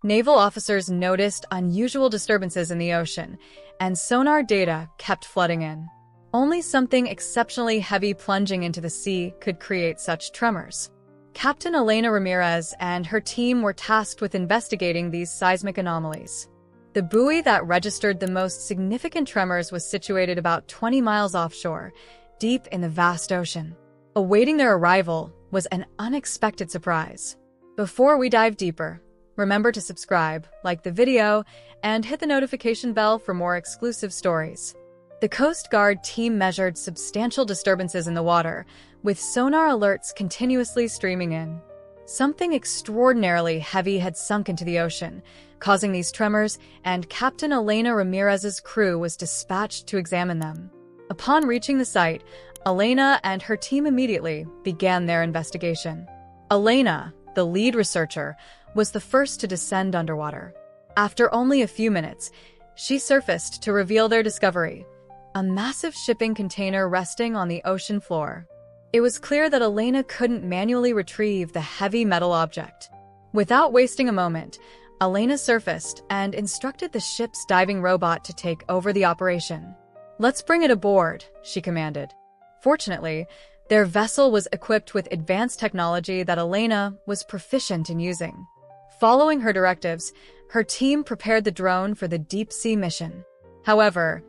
Naval officers noticed unusual disturbances in the ocean, and sonar data kept flooding in. Only something exceptionally heavy plunging into the sea could create such tremors. Captain Elena Ramirez and her team were tasked with investigating these seismic anomalies. The buoy that registered the most significant tremors was situated about 20 miles offshore, deep in the vast ocean. Awaiting their arrival was an unexpected surprise. Before we dive deeper, remember to subscribe, like the video, and hit the notification bell for more exclusive stories. The Coast Guard team measured substantial disturbances in the water, with sonar alerts continuously streaming in. Something extraordinarily heavy had sunk into the ocean, causing these tremors, and Captain Elena Ramirez's crew was dispatched to examine them. Upon reaching the site, Elena and her team immediately began their investigation. Elena, the lead researcher, was the first to descend underwater. After only a few minutes, she surfaced to reveal their discovery: a massive shipping container resting on the ocean floor. It was clear that Elena couldn't manually retrieve the heavy metal object. Without wasting a moment, Elena surfaced and instructed the ship's diving robot to take over the operation. "Let's bring it aboard," she commanded. Fortunately, their vessel was equipped with advanced technology that Elena was proficient in using. Following her directives, her team prepared the drone for the deep-sea mission. However,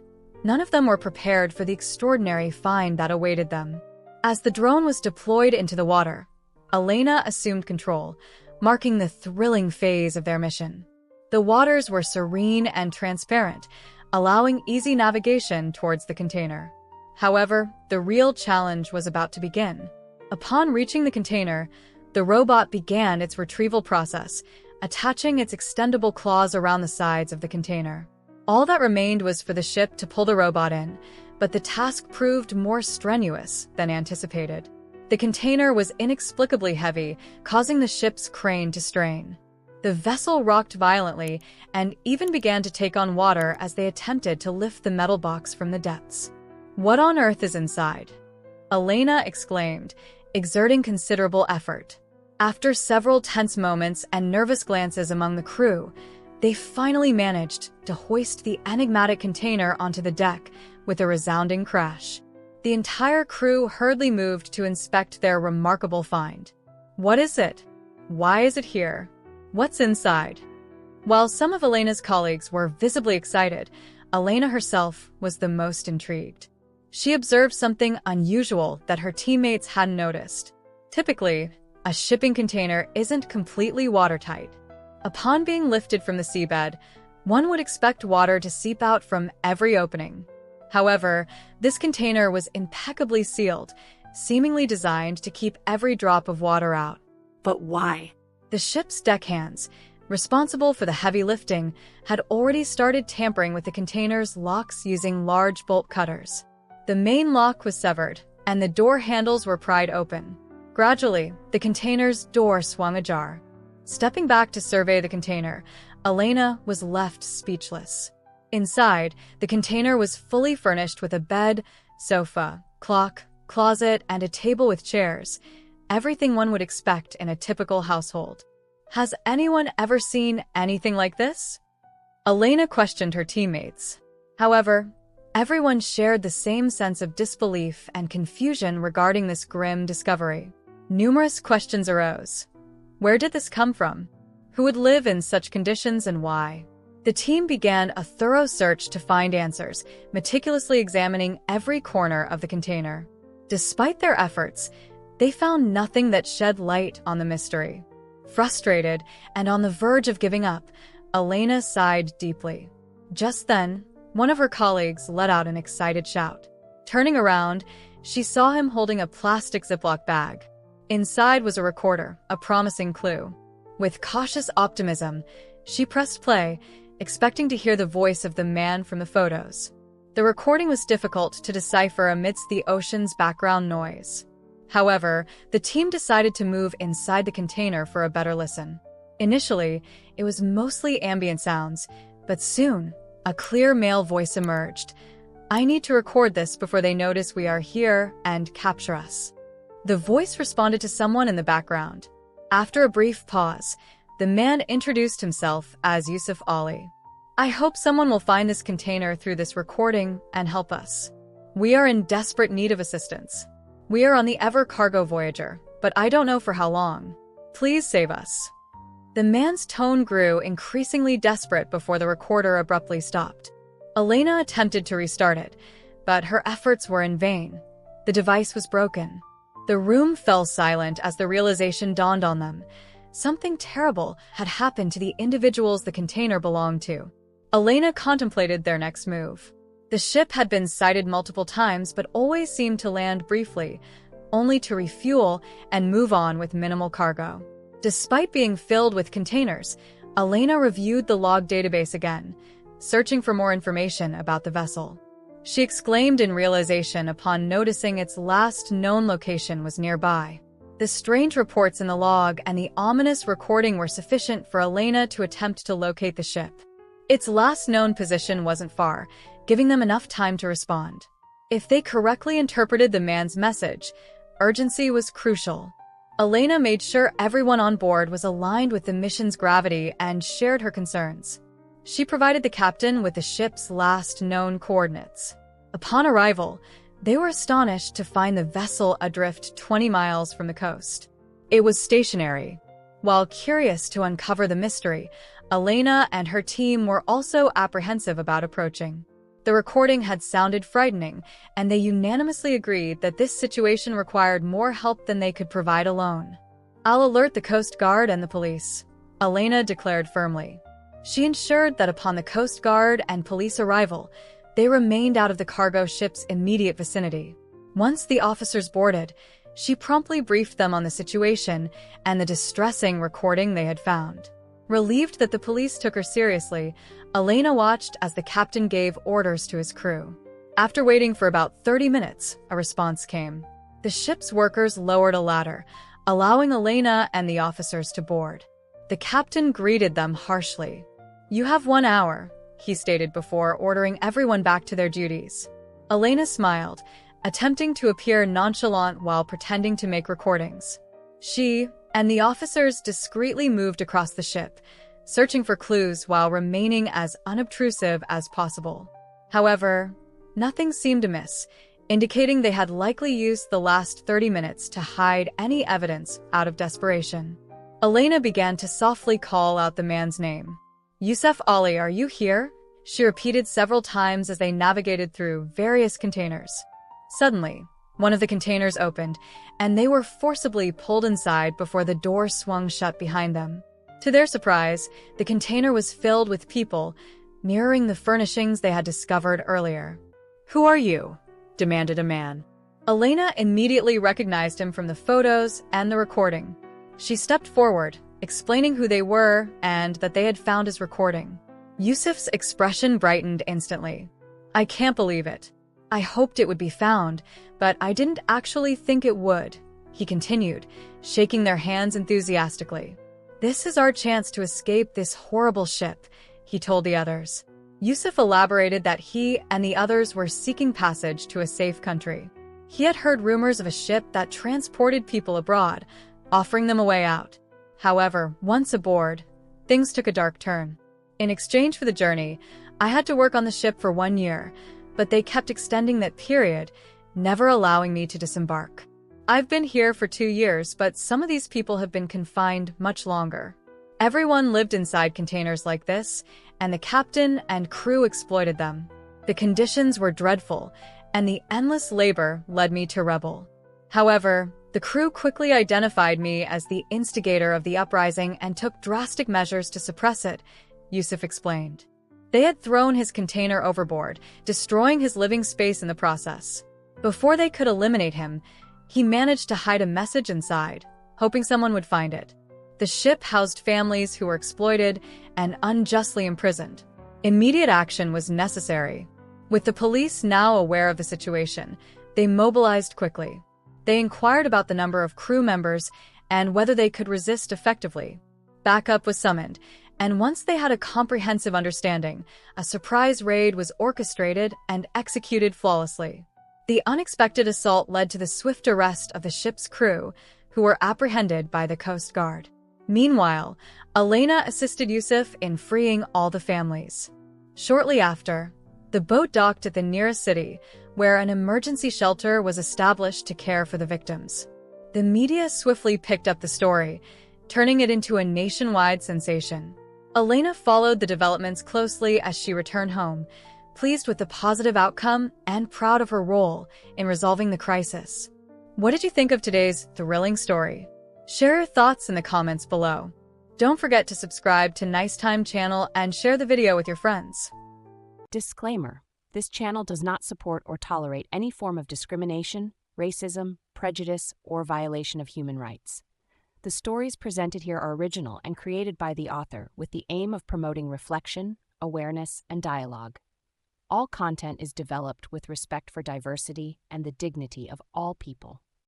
none of them were prepared for the extraordinary find that awaited them. As the drone was deployed into the water, Elena assumed control, marking the thrilling phase of their mission. The waters were serene and transparent, allowing easy navigation towards the container. However, the real challenge was about to begin. Upon reaching the container, the robot began its retrieval process, attaching its extendable claws around the sides of the container. All that remained was for the ship to pull the robot in, but the task proved more strenuous than anticipated. The container was inexplicably heavy, causing the ship's crane to strain. The vessel rocked violently and even began to take on water as they attempted to lift the metal box from the depths. "What on earth is inside?" Elena exclaimed, exerting considerable effort. After several tense moments and nervous glances among the crew, they finally managed to hoist the enigmatic container onto the deck with a resounding crash. The entire crew hurriedly moved to inspect their remarkable find. "What is it? Why is it here? What's inside?" While some of Elena's colleagues were visibly excited, Elena herself was the most intrigued. She observed something unusual that her teammates hadn't noticed. Typically, a shipping container isn't completely watertight. Upon being lifted from the seabed, one would expect water to seep out from every opening. However, this container was impeccably sealed, seemingly designed to keep every drop of water out. But why? The ship's deckhands, responsible for the heavy lifting, had already started tampering with the container's locks using large bolt cutters. The main lock was severed, and the door handles were pried open. Gradually, the container's door swung ajar. Stepping back to survey the container, Elena was left speechless. Inside, the container was fully furnished with a bed, sofa, clock, closet, and a table with chairs, everything one would expect in a typical household. "Has anyone ever seen anything like this?" Elena questioned her teammates. However, everyone shared the same sense of disbelief and confusion regarding this grim discovery. Numerous questions arose. Where did this come from? Who would live in such conditions and why? The team began a thorough search to find answers, meticulously examining every corner of the container. Despite their efforts, they found nothing that shed light on the mystery. Frustrated and on the verge of giving up, Elena sighed deeply. Just then, one of her colleagues let out an excited shout. Turning around, she saw him holding a plastic Ziploc bag. Inside was a recorder, a promising clue. With cautious optimism, she pressed play, expecting to hear the voice of the man from the photos. The recording was difficult to decipher amidst the ocean's background noise. However, the team decided to move inside the container for a better listen. Initially, it was mostly ambient sounds, but soon, a clear male voice emerged. "I need to record this before they notice we are here and capture us." The voice responded to someone in the background. After a brief pause, The man introduced himself as Yusuf Ali. "I hope someone will find this container through this recording and help us. We are in desperate need of assistance. We are on the Ever cargo Voyager, but I don't know for how long. Please save us." The man's tone grew increasingly desperate before the recorder abruptly stopped. Elena attempted to restart it, but her efforts were in vain. The device was broken. The room fell silent as the realization dawned on them. Something terrible had happened to the individuals the container belonged to. Elena contemplated their next move. The ship had been sighted multiple times but always seemed to land briefly, only to refuel and move on with minimal cargo. Despite being filled with containers, Elena reviewed the log database again, searching for more information about the vessel. She exclaimed in realization upon noticing its last known location was nearby. The strange reports in the log and the ominous recording were sufficient for Elena to attempt to locate the ship. Its last known position wasn't far, giving them enough time to respond. If they correctly interpreted the man's message, urgency was crucial. Elena made sure everyone on board was aligned with the mission's gravity and shared her concerns. She provided the captain with the ship's last known coordinates. Upon arrival, they were astonished to find the vessel adrift 20 miles from the coast. It was stationary. While curious to uncover the mystery, Elena and her team were also apprehensive about approaching. The recording had sounded frightening, and they unanimously agreed that this situation required more help than they could provide alone. "I'll alert the Coast Guard and the police," Elena declared firmly. She ensured that upon the Coast Guard and police arrival, they remained out of the cargo ship's immediate vicinity. Once the officers boarded, she promptly briefed them on the situation and the distressing recording they had found. Relieved that the police took her seriously, Elena watched as the captain gave orders to his crew. After waiting for about 30 minutes, a response came. The ship's workers lowered a ladder, allowing Elena and the officers to board. The captain greeted them harshly. "You have 1 hour," he stated before ordering everyone back to their duties. Elena smiled, attempting to appear nonchalant while pretending to make recordings. She and the officers discreetly moved across the ship, searching for clues while remaining as unobtrusive as possible. However, nothing seemed amiss, indicating they had likely used the last 30 minutes to hide any evidence out of desperation. Elena began to softly call out the man's name. "Yusuf Ali, are you here?" she repeated several times as they navigated through various containers. Suddenly, one of the containers opened, and they were forcibly pulled inside before the door swung shut behind them. To their surprise, the container was filled with people, mirroring the furnishings they had discovered earlier. "Who are you?" demanded a man. Elena immediately recognized him from the photos and the recording. She stepped forward, explaining who they were and that they had found his recording. Yusuf's expression brightened instantly. "I can't believe it. I hoped it would be found, but I didn't actually think it would," he continued, shaking their hands enthusiastically. "This is our chance to escape this horrible ship," he told the others. Yusuf elaborated that he and the others were seeking passage to a safe country. He had heard rumors of a ship that transported people abroad, offering them a way out. However, once aboard, things took a dark turn. "In exchange for the journey, I had to work on the ship for 1 year, but they kept extending that period, never allowing me to disembark. I've been here for 2 years, but some of these people have been confined much longer. Everyone lived inside containers like this, and the captain and crew exploited them. The conditions were dreadful, and the endless labor led me to rebel. However, the crew quickly identified me as the instigator of the uprising and took drastic measures to suppress it," Yusuf explained. They had thrown his container overboard, destroying his living space in the process. Before they could eliminate him, he managed to hide a message inside, hoping someone would find it. The ship housed families who were exploited and unjustly imprisoned. Immediate action was necessary. With the police now aware of the situation, they mobilized quickly. They inquired about the number of crew members and whether they could resist effectively. Backup was summoned, and once they had a comprehensive understanding, a surprise raid was orchestrated and executed flawlessly. The unexpected assault led to the swift arrest of the ship's crew, who were apprehended by the Coast Guard. Meanwhile, Elena assisted Yusuf in freeing all the families. Shortly after, the boat docked at the nearest city, where an emergency shelter was established to care for the victims. The media swiftly picked up the story, turning it into a nationwide sensation. Elena followed the developments closely as she returned home, pleased with the positive outcome and proud of her role in resolving the crisis. What did you think of today's thrilling story? Share your thoughts in the comments below. Don't forget to subscribe to Nice Time channel and share the video with your friends. Disclaimer: this channel does not support or tolerate any form of discrimination, racism, prejudice, or violation of human rights. The stories presented here are original and created by the author with the aim of promoting reflection, awareness, and dialogue. All content is developed with respect for diversity and the dignity of all people.